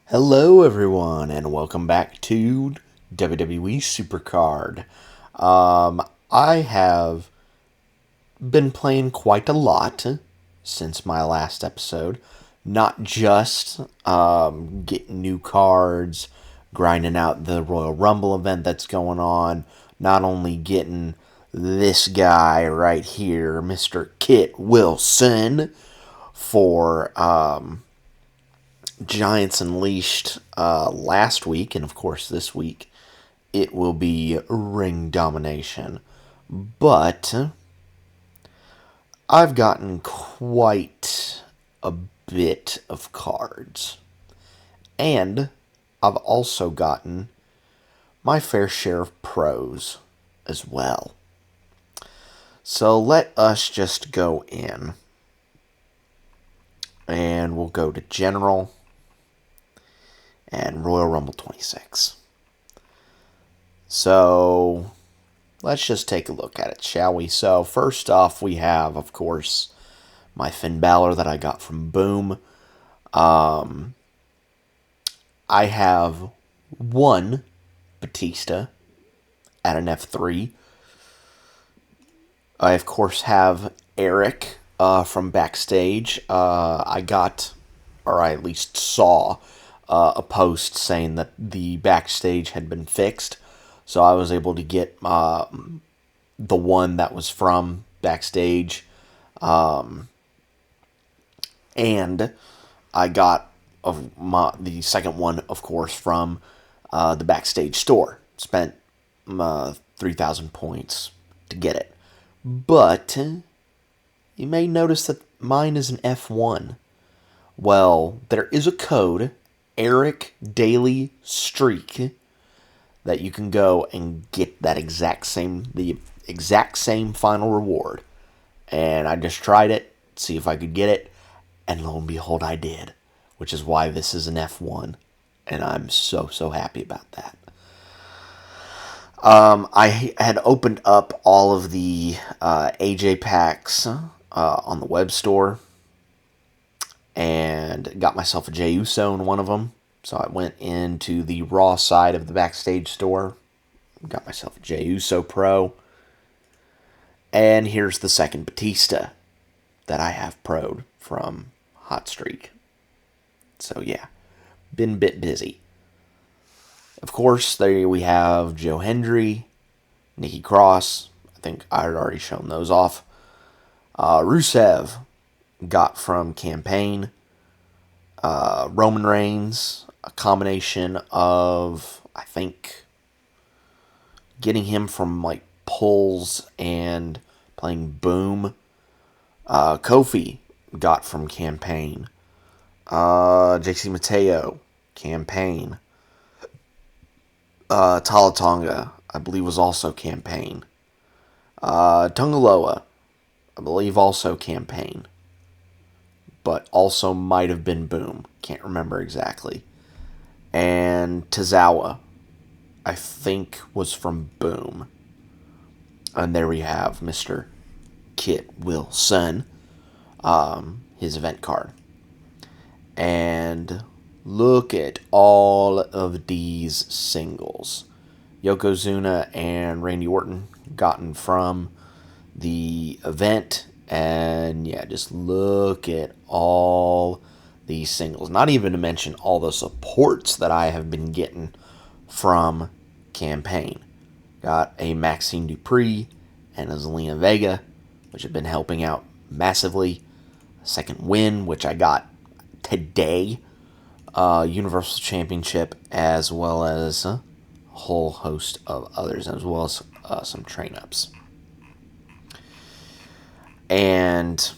Hello, everyone, and welcome back to WWE Supercard. I have been playing quite a lot since my last episode. Not just getting new cards, grinding out the Royal Rumble event that's going on, not only getting this guy right here, Mr. Kit Wilson, for Giants Unleashed last week, and of course this week it will be ring domination. But I've gotten quite a bit of cards, and I've also gotten my fair share of pros as well. So let us just go in, and we'll go to General and Royal Rumble 26. So let's just take a look at it, shall we? So first off, we have, of course, my Finn Balor that I got from Boom. I have one Batista at an F3. I, of course, have Eric from Backstage. I got, or I at least saw, a post saying that the Backstage had been fixed. So I was able to get the one that was from Backstage. And I got the second one, of course, from the Backstage store. Spent 3,000 points to get it. But you may notice that mine is an F1. Well, there is a code, Eric Daily Streak, that you can go and get the exact same final reward. And I just tried it, see if I could get it, and lo and behold, I did, which is why this is an F1, and I'm so happy about that. I had opened up all of the AJ packs on the web store, and got myself a Jey Uso in one of them. So I went into the Raw side of the Backstage store, got myself a Jey Uso Pro, and here's the second Batista that I have pro'd from Hot Streak. So yeah, been a bit busy. Of course, there we have Joe Hendry, Nikki Cross. I think I had already shown those off. Rusev got from Campaign. Roman Reigns, a combination of, I think, getting him from like pulls and playing Boom. Kofi got from Campaign. JC Mateo, Campaign. Talatonga, I believe, was also Campaign. Tungaloa, I believe, also Campaign. But also might have been Boom. Can't remember exactly. And Tozawa, I think, was from Boom. And there we have Mr. Kit Wilson, his event card. And look at all of these singles. Yokozuna and Randy Orton gotten from the event. And yeah, just look at all these singles. Not even to mention all the supports that I have been getting from Campaign. Got a Maxxine Dupri and a Zelina Vega, which have been helping out massively. Second win, which I got today. Universal Championship, as well as a whole host of others, as well as some train-ups. And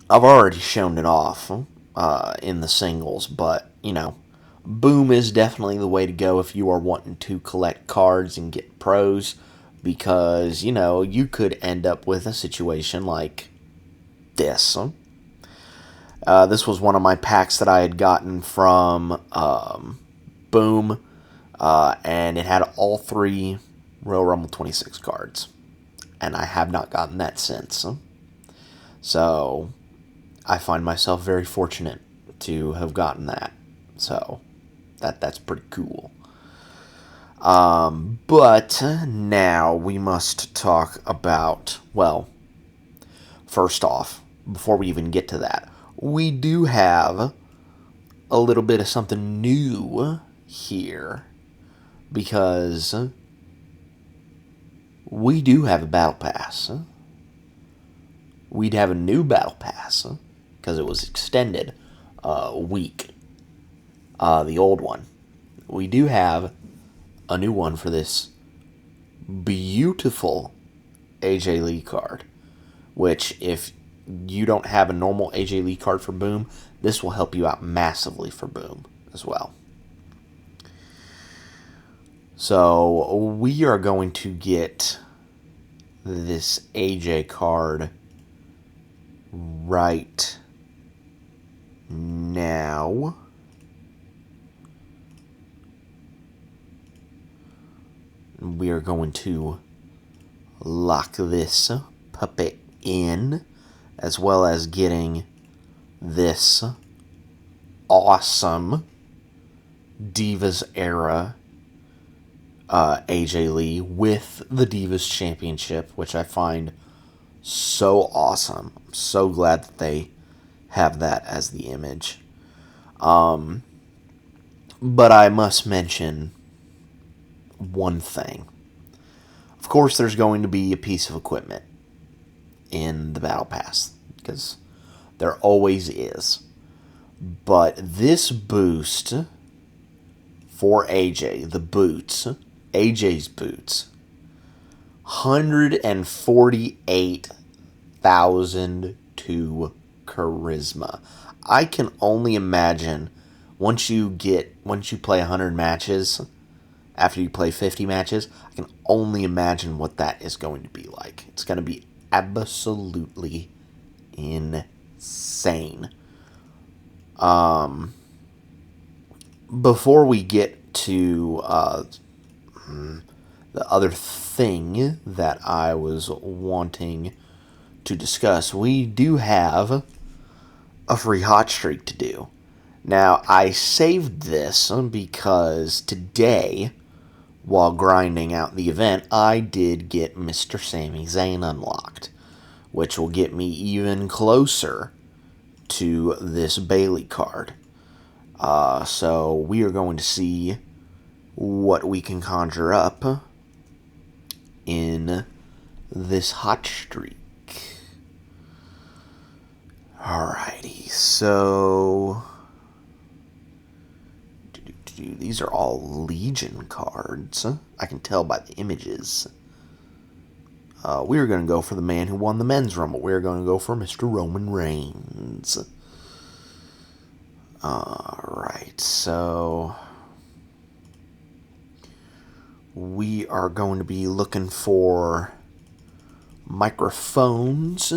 I've already shown it off in the singles, but, you know, Boom is definitely the way to go if you are wanting to collect cards and get pros, because, you know, you could end up with a situation like this. This was one of my packs that I had gotten from Boom, and it had all 3 Royal Rumble 26 cards. And I have not gotten that since. So I find myself very fortunate to have gotten that. So that's pretty cool. But now we must talk about, well, first off, before we even get to that, we do have a little bit of something new here, because we do have a battle pass. We'd have a new battle pass because it was extended a week. The old one. We do have a new one for this beautiful AJ Lee card, which if you don't have a normal AJ Lee card for Boom, this will help you out massively for Boom as well. So we are going to get this AJ card right now. We are going to lock this puppet in, as well as getting this awesome Divas era AJ Lee with the Divas Championship, which I find so awesome. I'm so glad that they have that as the image. But I must mention one thing. Of course, there's going to be a piece of equipment in the Battle Pass, because there always is. But this boost for AJ, the boots, AJ's boots, 148,000 charisma. I can only imagine once you play 100 matches, after you play 50 matches, I can only imagine what that is going to be like. It's going to be absolutely insane. Before we get to the other thing that I was wanting to discuss, we do have a free hot streak to do. Now, I saved this because today, while grinding out the event, I did get Mr. Sami Zayn unlocked, which will get me even closer to this Bayley card. So we are going to see what we can conjure up in this hot streak. Alrighty, so these are all Legion cards. I can tell by the images. We're going to go for the man who won the Men's Rumble. We're going to go for Mr. Roman Reigns. Alright, so we are going to be looking for microphones.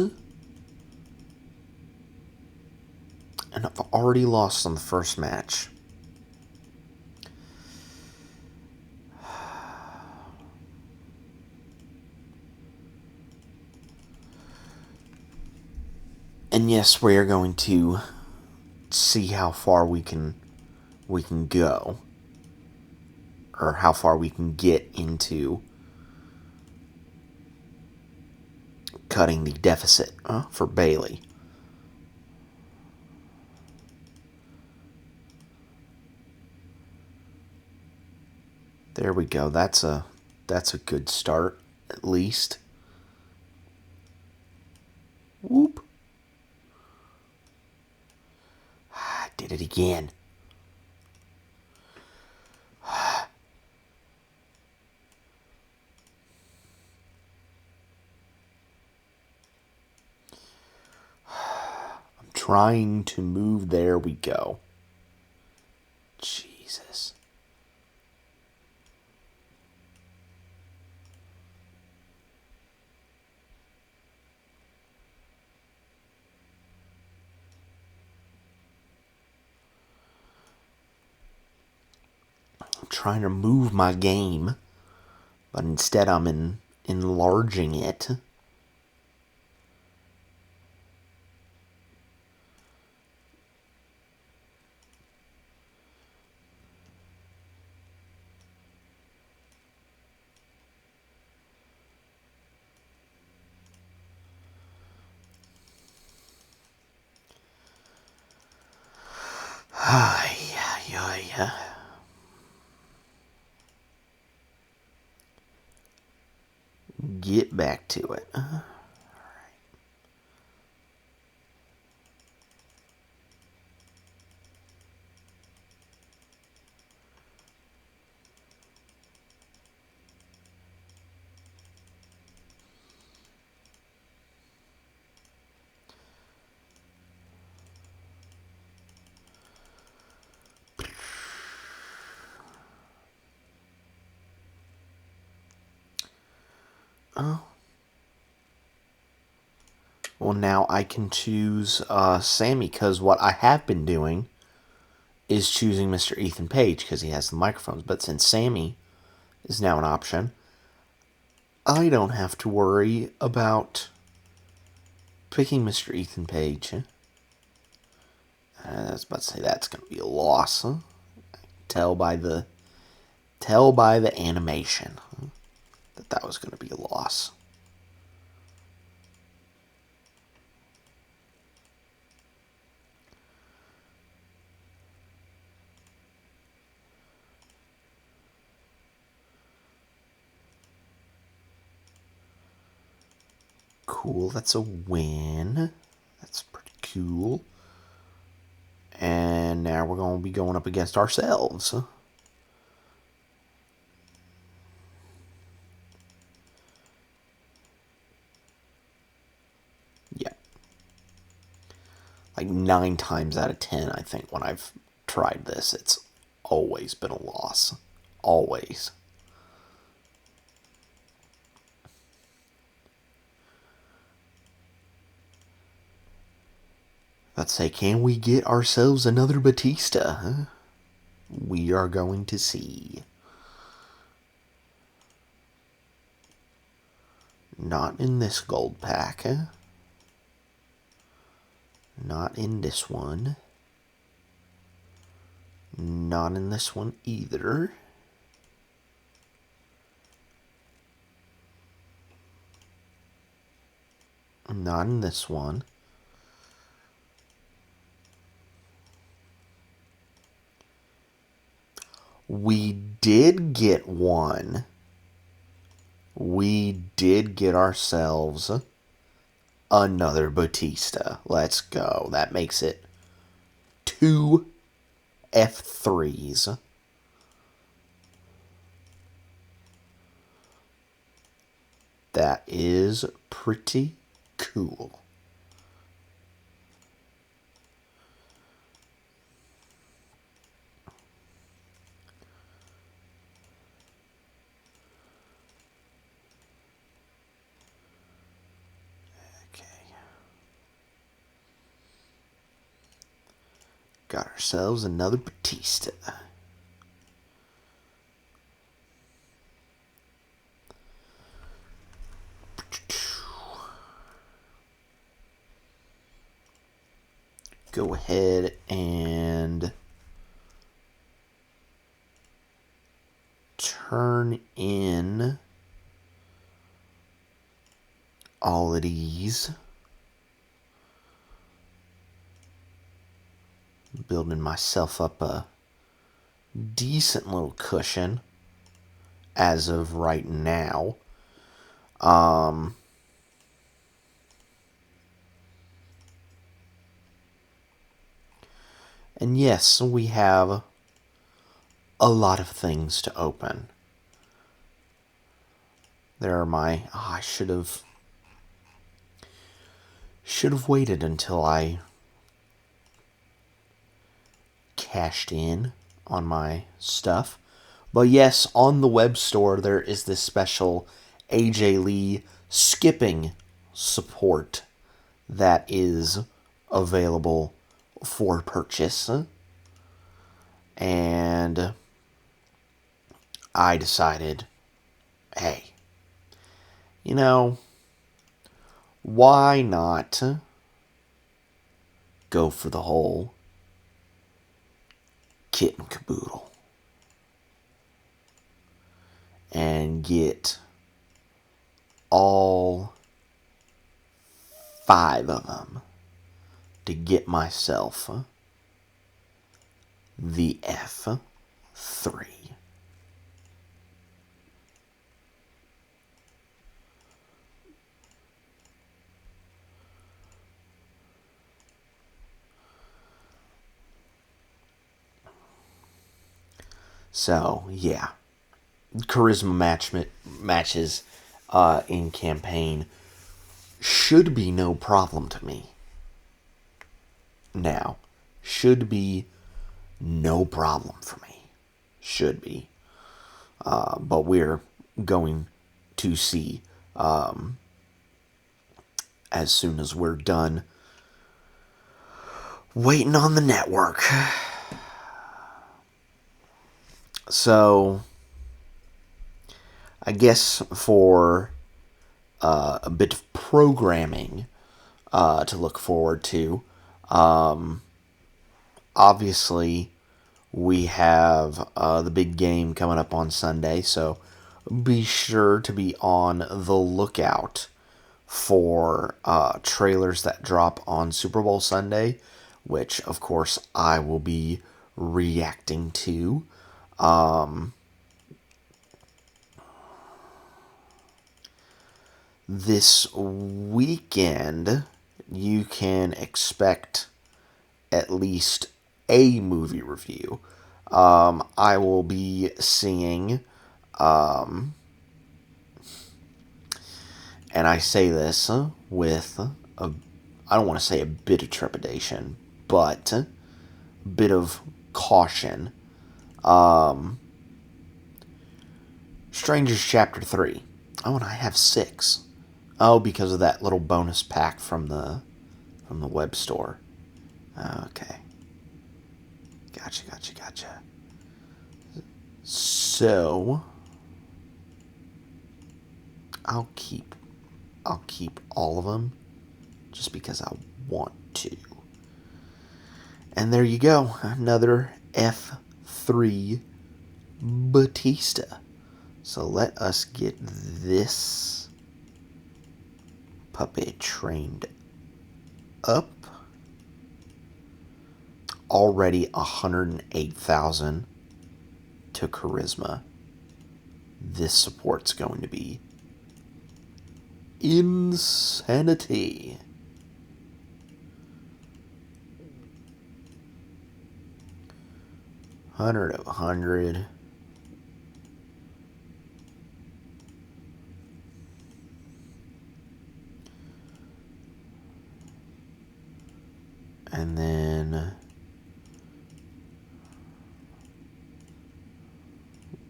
And I've already lost on the first match. And yes, we are going to see how far we can go, or how far we can get into cutting the deficit for Bayley. There we go. That's a good start, at least. Whoop. I did it again. I'm trying to move. There we go. Jesus. Trying to move my game, but instead I'm enlarging it. Ay, ay, ay. Get back to it. Oh. Well, now I can choose Sammy, because what I have been doing is choosing Mr. Ethan Page because he has the microphones. But since Sammy is now an option, I don't have to worry about picking Mr. Ethan Page. I was about to say that's going to be a loss. Tell by the animation that was going to be a loss. Cool, that's a win. That's pretty cool. And now we're going to be going up against ourselves. Yeah. Like 9 times out of 10, I think, when I've tried this, it's always been a loss. Always. Let's say, can we get ourselves another Batista? Huh? We are going to see. Not in this gold pack. Huh? Not in this one. Not in this one either. Not in this one. We did get one. We did get ourselves another Batista. Let's go. That makes it 2 F3s. That is pretty cool. Got ourselves another Batista. Go ahead and turn in all of these. Building myself up a decent little cushion as of right now. And yes, we have a lot of things to open. There are my... Oh, I should have waited until I cashed in on my stuff. But yes, on the web store there is this special AJ Lee skipping support that is available for purchase. And I decided, hey, you know, why not go for the whole kit and caboodle and get all 5 of them to get myself the F3. So, yeah. Charisma matches in campaign should be no problem to me. Now, should be no problem for me. Should be. But we're going to see as soon as we're done waiting on the network. So, I guess for a bit of programming to look forward to, obviously we have the big game coming up on Sunday, so be sure to be on the lookout for trailers that drop on Super Bowl Sunday, which of course I will be reacting to. This weekend, you can expect at least a movie review. I will be seeing, and I say this with I don't want to say a bit of trepidation, but a bit of caution. Strangers Chapter 3. Oh, and I have 6. Oh, because of that little bonus pack from the web store. Okay. Gotcha. So I'll keep all of them just because I want to. And there you go. Another F3 Batista. So let us get this puppy trained up. Already 108,000 to charisma. This support's going to be insanity. Hundred of 100. And then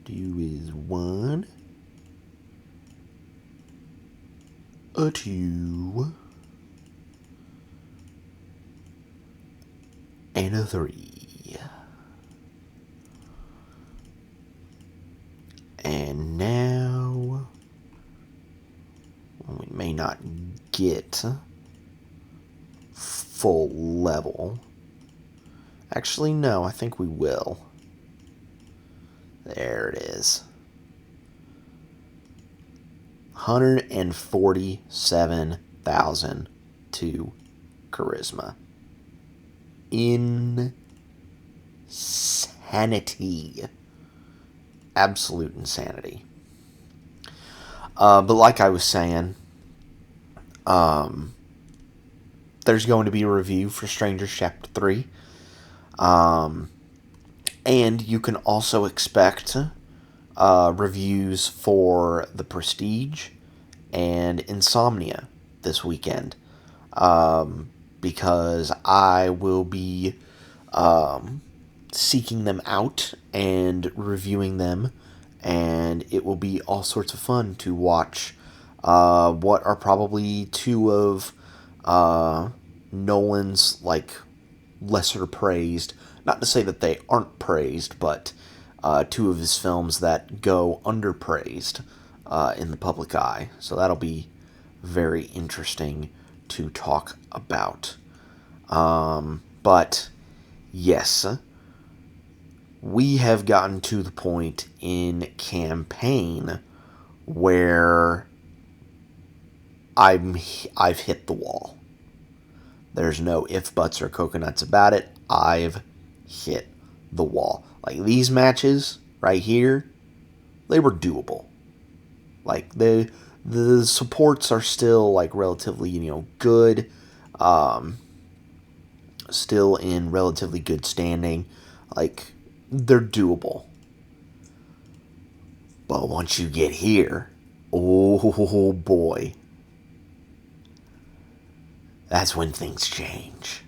do is 1, a 2, and a 3. And now we may not get full level. Actually, no, I think we will. There it is. 147,000 to charisma. Insanity. Absolute insanity. But like I was saying, there's going to be a review for Strangers Chapter 3. And you can also expect reviews for The Prestige and Insomnia this weekend. Because I will be seeking them out and reviewing them. And it will be all sorts of fun to watch what are probably 2 of Nolan's lesser praised. Not to say that they aren't praised, but 2 of his films that go underpraised in the public eye. So that'll be very interesting to talk about. But yes, we have gotten to the point in campaign where I've hit the wall. There's no ifs, buts, or coconuts about it. I've hit the wall. Like these matches right here, they were doable. Like the supports are still like relatively, good. Still in relatively good standing. Like they're doable. But once you get here, oh boy, that's when things change.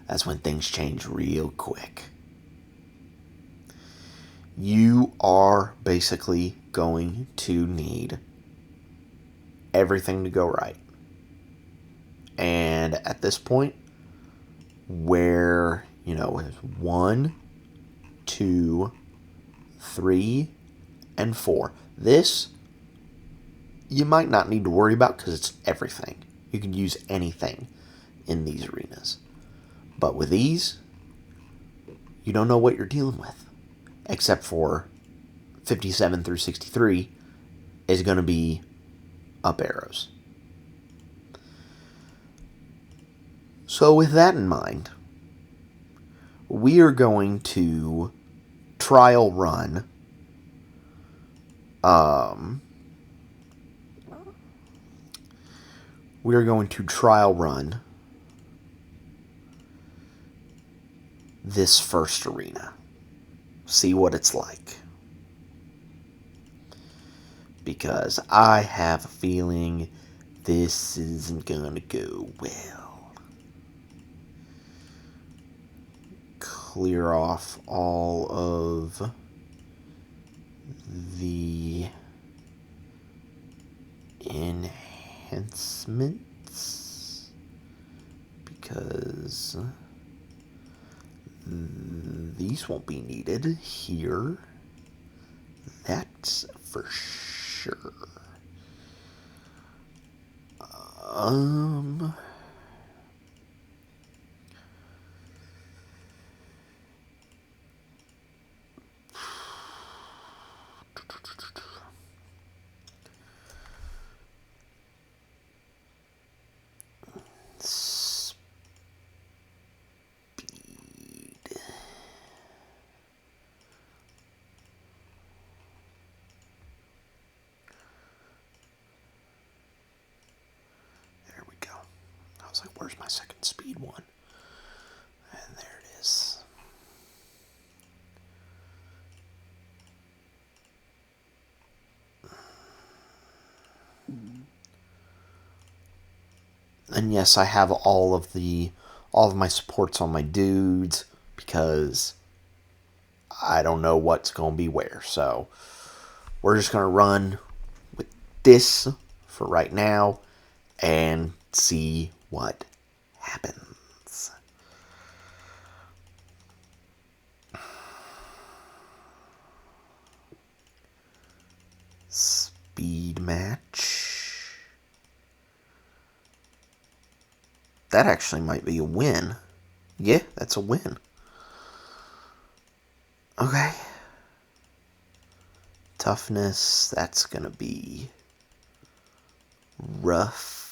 That's when things change real quick. You are basically going to need everything to go right. And at this point, where, it's 1, 2, 3, and 4. This, you might not need to worry about because it's everything. You can use anything in these arenas. But with these, you don't know what you're dealing with. Except for 57 through 63 is going to be up arrows. So with that in mind, we are going to trial run this first arena. See what it's like. Because I have a feeling this isn't gonna go well. Clear off all of the enhancements because these won't be needed here. That's for sure. Like, where's my second speed one? And there it is. And yes, I have all of my supports on my dudes because I don't know what's going to be where. So we're just going to run with this for right now and see what happens. Speed match. That actually might be a win. Yeah, that's a win. Okay. Toughness, that's gonna be rough.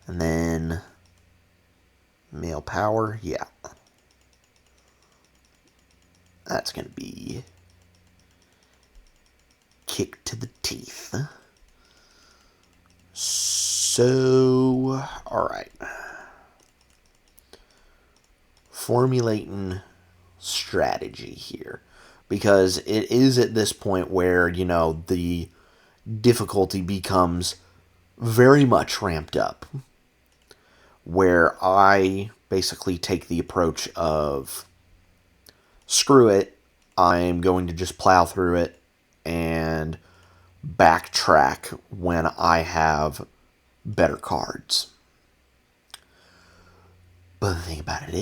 And then male power, yeah. That's going to be kick to the teeth. So, alright. Formulating strategy here. Because it is at this point where, the difficulty becomes very much ramped up. Where I basically take the approach of, screw it, I'm going to just plow through it and backtrack when I have better cards. But the thing about it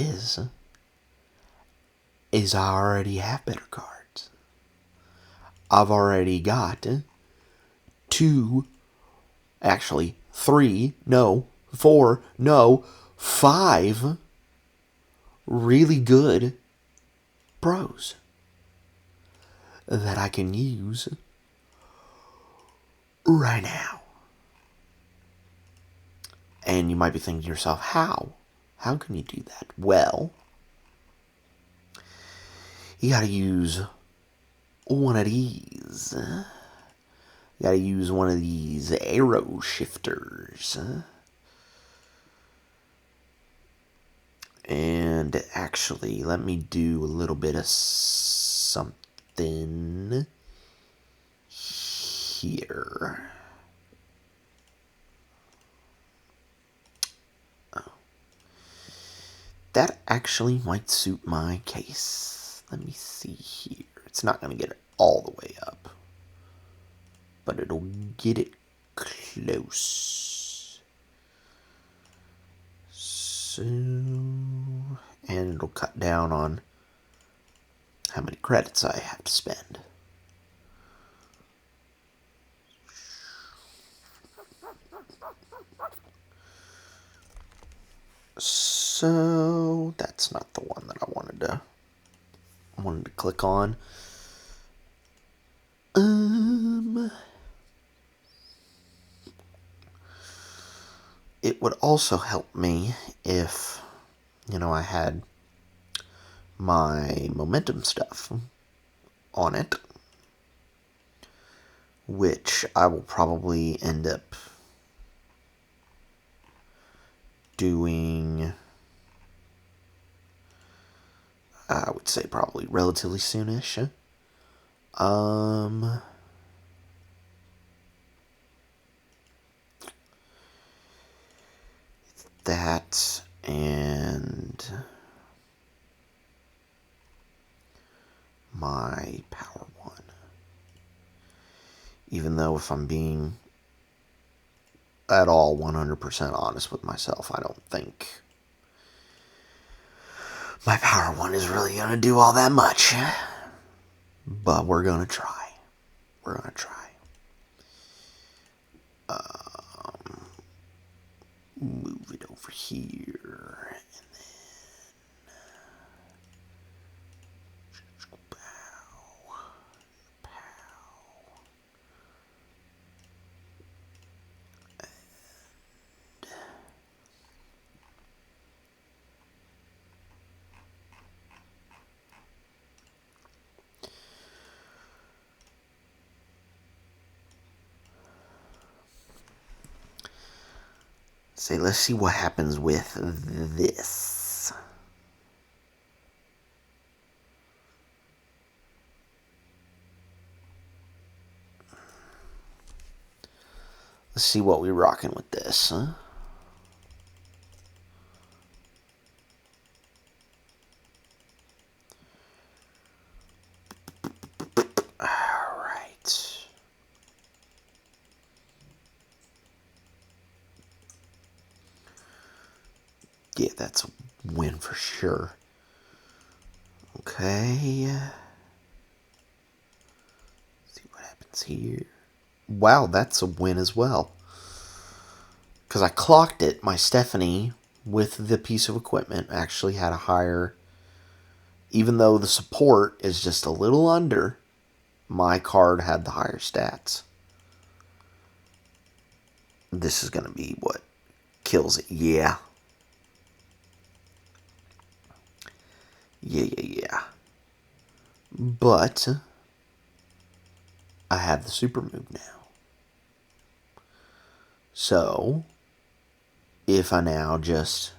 is I already have better cards. I've already got 5 really good pros that I can use right now. And you might be thinking to yourself, how? How can you do that? Well, You gotta use one of these. You gotta use one of these arrow shifters. And actually, let me do a little bit of something here. Oh. That actually might suit my case. Let me see here. It's not going to get it all the way up, but it'll get it close. So, and it'll cut down on how many credits I have to spend. So that's not the one that I wanted to click on. It would also help me if, I had my momentum stuff on it, which I will probably end up doing, I would say probably relatively soonish. That and my power one. Even though if I'm being at all 100% honest with myself, I don't think my power one is really going to do all that much. But we're going to try. We're going to try. Move it over here. And then pow. Pow. Say, let's see what happens with this. Let's see what we're rocking with this, huh? All right. Yeah, that's a win for sure. Okay. See what happens here. Wow, that's a win as well. Because I clocked it. My Stephanie, with the piece of equipment, actually had a higher... Even though the support is just a little under, my card had the higher stats. This is going to be what kills it. Yeah. Yeah. But I have the super move now. So, if I now just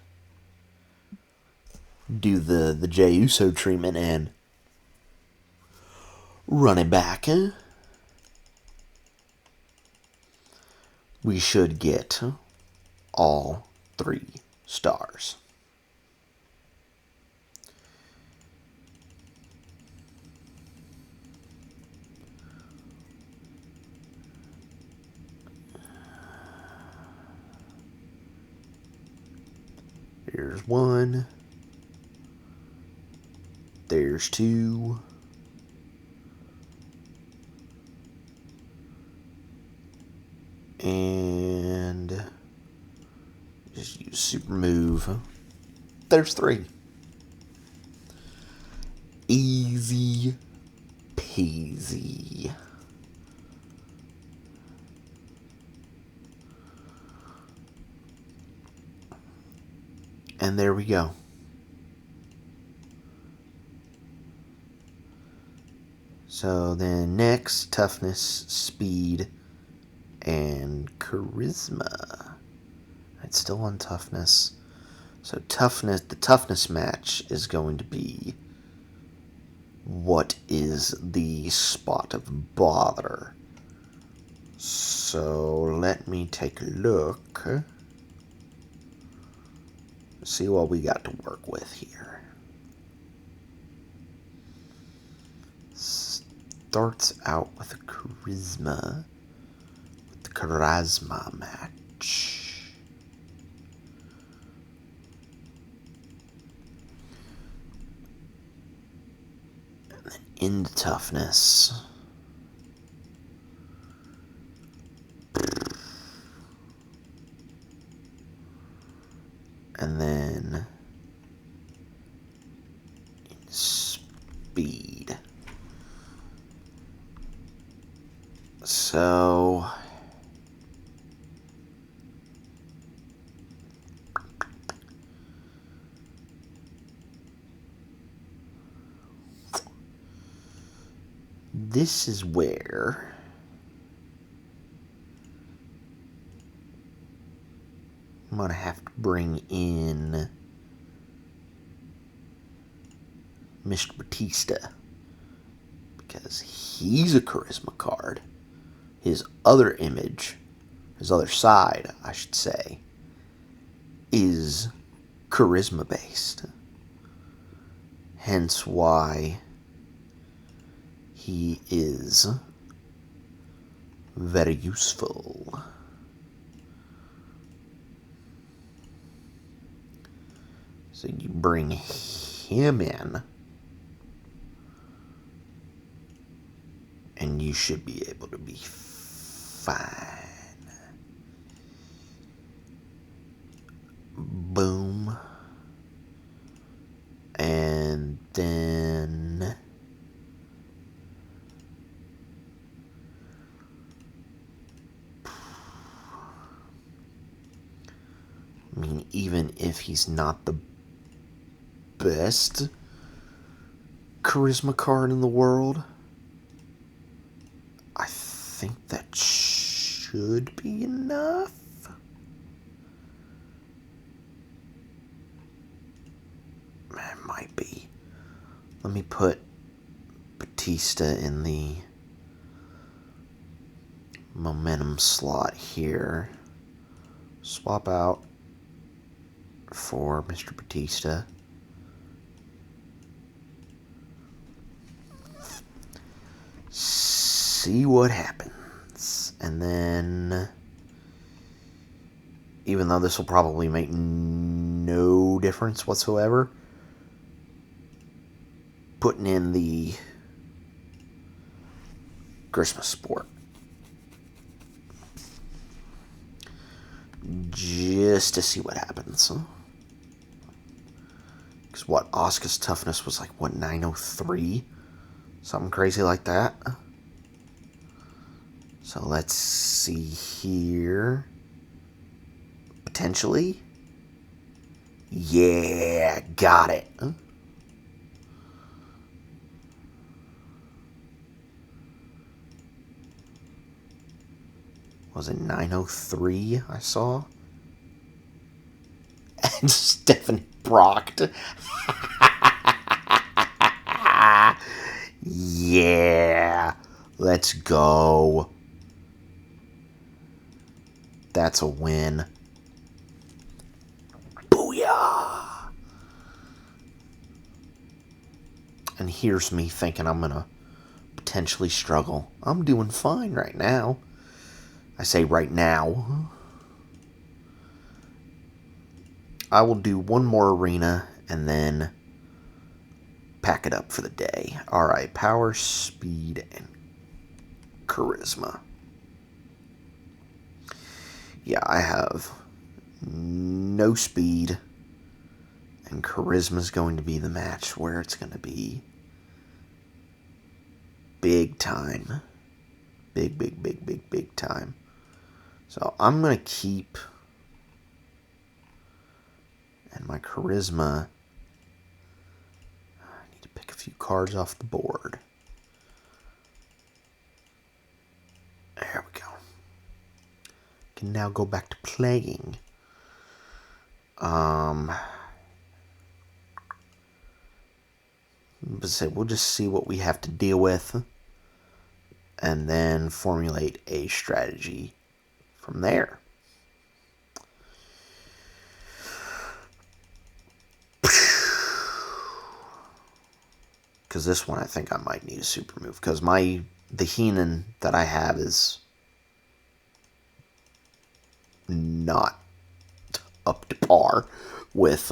do the Jey Uso treatment and run it back, we should get all 3 stars. There's 1. There's 2. And just use super move. There's 3. Easy peasy. And there we go. So then next, toughness, speed, and charisma. It's still on toughness. So toughness, the toughness match is going to be what is the spot of bother. So let me take a look. See what we got to work with here. Starts out with a charisma. With the charisma match. And then into toughness. And then in speed. So this is where I'm going to have to bring in Mr. Batista, because he's a charisma card. His other image, his other side, I should say, is charisma based. Hence why he is very useful. So you bring him in, and you should be able to be fine. Boom. And then I mean, even if he's not the best charisma card in the world, I think that should be enough. It might be. Let me put Batista in the momentum slot here. Swap out for Mr. Batista. See what happens. And then, even though this will probably make no difference whatsoever, putting in the Christmas sport. Just to see what happens. Because what, Asuka's toughness was like, what, 903? Something crazy like that. So let's see here. Potentially. Yeah, got it. Was it 903 I saw? And Stephanie Brocked. Yeah. Let's go. That's a win. Booyah! And here's me thinking I'm going to potentially struggle. I'm doing fine right now. I say right now. I will do one more arena and then pack it up for the day. Alright, power, speed, and charisma. Yeah, I have no speed, and charisma is going to be the match where it's going to be big time. Big time. So I'm going to keep, and my charisma, I need to pick a few cards off the board. can now go back to playing. But we'll just see what we have to deal with, and then formulate a strategy from there. Because this one I think I might need a super move, because the Heenan that I have is not up to par with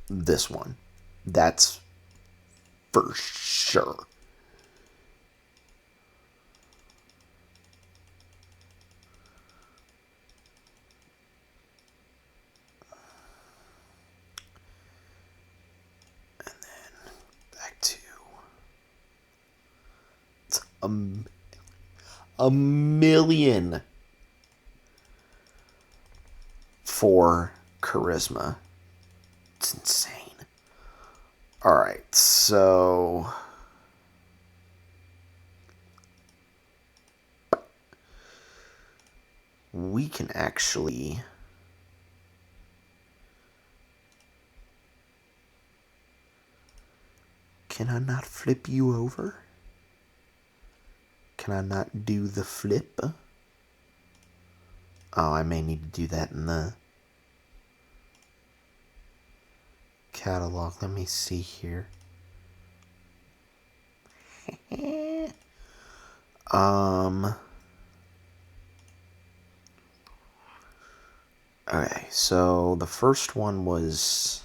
this one. That's for sure. And then back to a million for charisma. It's insane. Alright, so we can actually can I not flip you over? Can I not do the flip? Oh, I may need to do that in the catalog. Let me see here. Okay, so the first one was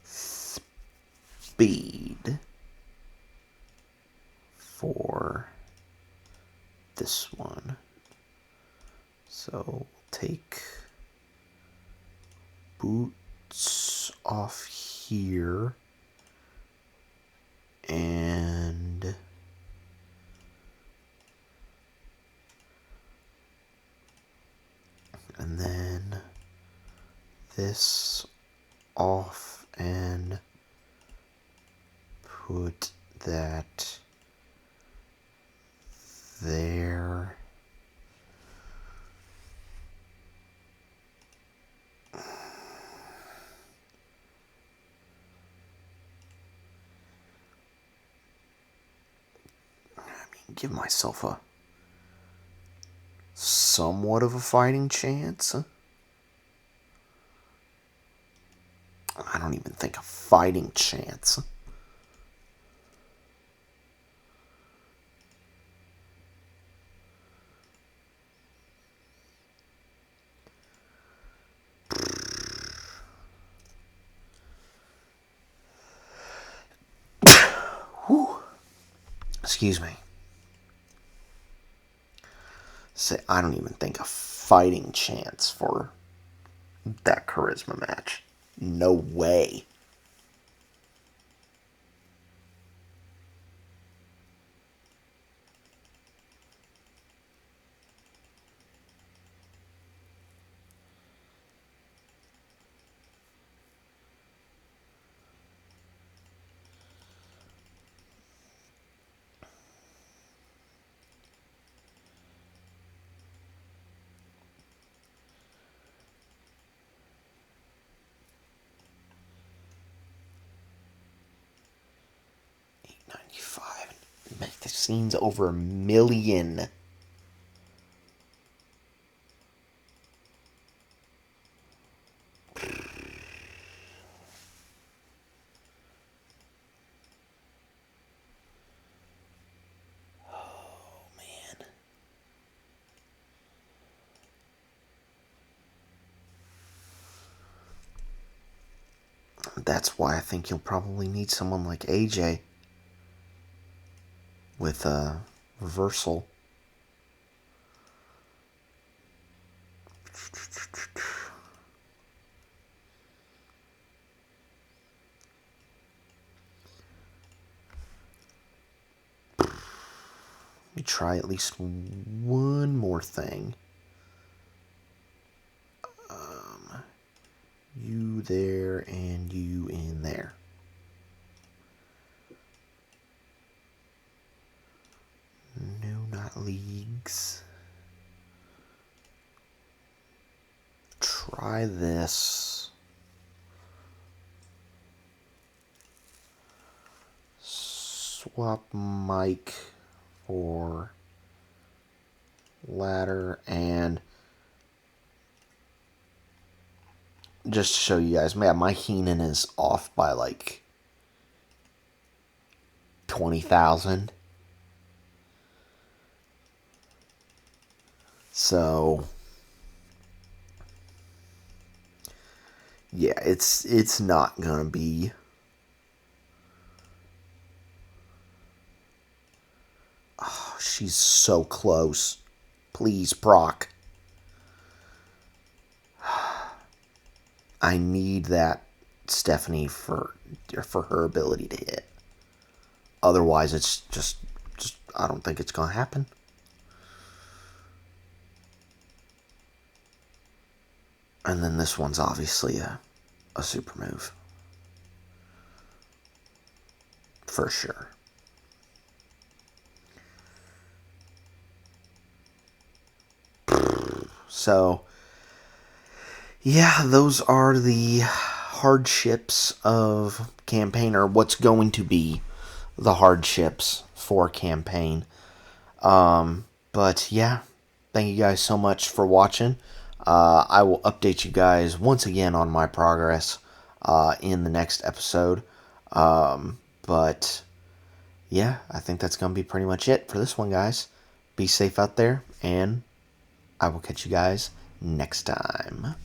speed for this one. So we'll take boots off here, and then this off and put that there. Give myself a somewhat of a fighting chance. I don't even think a fighting chance. Whew. Excuse me. Say, I don't even think a fighting chance for that charisma match. No way. Maxxine's over 1 million. Oh, man. That's why I think you'll probably need someone like AJ with a reversal. Let me try at least one more thing. You there and you in there. No, not league. try this. Swap mic for ladder, and just to show you guys, man, my Heenan is off by like 20,000. So yeah, it's not gonna be. Oh, she's so close. Please, proc. I need that Stephanie for her ability to hit. Otherwise, it's just I don't think it's gonna happen. And then this one's obviously a super move. For sure. So, yeah, those are the hardships of campaign, or what's going to be the hardships for campaign. But yeah, thank you guys so much for watching. I will update you guys once again on my progress in the next episode. But yeah, I think that's going to be pretty much it for this one, guys. Be safe out there, and I will catch you guys next time.